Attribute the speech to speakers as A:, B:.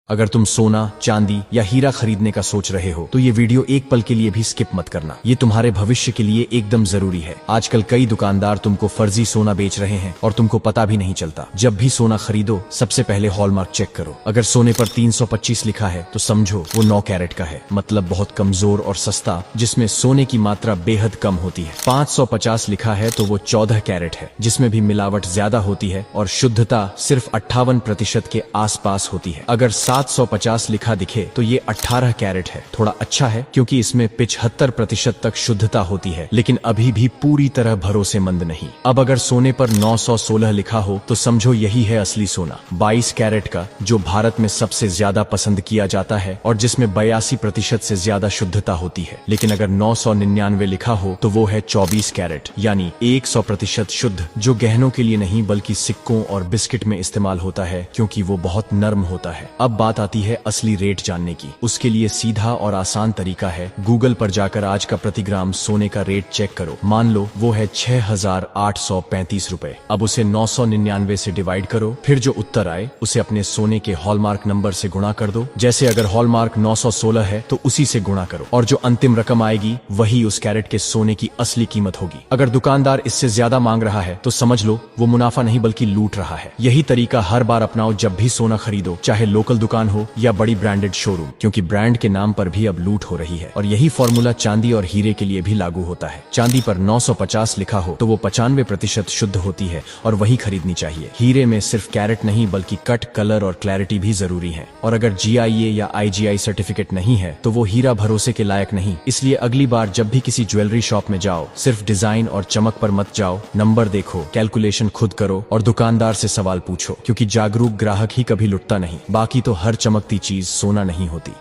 A: अगर तुम सोना, चांदी या हीरा खरीदने का सोच रहे हो तो ये वीडियो एक पल के लिए भी स्किप मत करना। ये तुम्हारे भविष्य के लिए एकदम जरूरी है। आजकल कई दुकानदार तुमको फर्जी सोना बेच रहे हैं और तुमको पता भी नहीं चलता। जब भी सोना खरीदो सबसे पहले हॉलमार्क चेक करो। अगर सोने पर 325 लिखा है तो समझो वो 9 कैरेट का है, मतलब बहुत कमजोर और सस्ता, जिसमें सोने की मात्रा बेहद कम होती है। 550 लिखा है तो वो 14 कैरेट है, जिसमें भी मिलावट ज्यादा होती है और शुद्धता सिर्फ 58% के आसपास होती है। अगर 750 लिखा दिखे तो ये 18 कैरेट है। थोड़ा अच्छा है क्योंकि इसमें 75% तक शुद्धता होती है, लेकिन अभी भी पूरी तरह भरोसेमंद नहीं। अब अगर सोने पर 916 लिखा हो तो समझो यही है असली सोना, 22 कैरेट का, जो भारत में सबसे ज्यादा पसंद किया जाता है और जिसमें 82% से ज्यादा शुद्धता होती है। लेकिन अगर 999 लिखा हो तो वो है 24 कैरेट, यानी 100% शुद्ध, जो गहनों के लिए नहीं बल्कि सिक्कों और बिस्किट में इस्तेमाल होता है, क्योंकि वो बहुत नर्म होता है। अब बात आती है असली रेट जानने की। उसके लिए सीधा और आसान तरीका है, गूगल पर जाकर आज का प्रति ग्राम सोने का रेट चेक करो। मान लो वो है 6,835 रुपए। अब उसे 999 से डिवाइड करो, फिर जो उत्तर आए उसे अपने सोने के हॉलमार्क नंबर से गुणा कर दो। जैसे अगर हॉलमार्क 916 है तो उसी से गुणा करो, और जो अंतिम रकम आएगी वही उस कैरेट के सोने की असली कीमत होगी। अगर दुकानदार इससे ज्यादा मांग रहा है तो समझ लो वो मुनाफा नहीं बल्कि लूट रहा है। यही तरीका हर बार अपनाओ जब भी सोना खरीदो, चाहे लोकल दुकान हो या बड़ी ब्रांडेड शोरूम, क्योंकि ब्रांड के नाम पर भी अब लूट हो रही है। और यही फॉर्मूला चांदी और हीरे के लिए भी लागू होता है। चांदी पर 950 लिखा हो तो वो 95% शुद्ध होती है और वही खरीदनी चाहिए। हीरे में सिर्फ कैरेट नहीं बल्कि कट, कलर और क्लैरिटी भी जरूरी है। और अगर GIA या IGI सर्टिफिकेट नहीं है तो वो हीरा भरोसे के लायक नहीं। इसलिए अगली बार जब भी किसी ज्वेलरी शॉप में जाओ, सिर्फ डिजाइन और चमक पर मत जाओ, नंबर देखो, कैलकुलेशन खुद करो और दुकानदार से सवाल पूछो, क्योंकि जागरूक ग्राहक ही कभी लुटता नहीं। बाकी तो हर चमकती चीज सोना नहीं होती।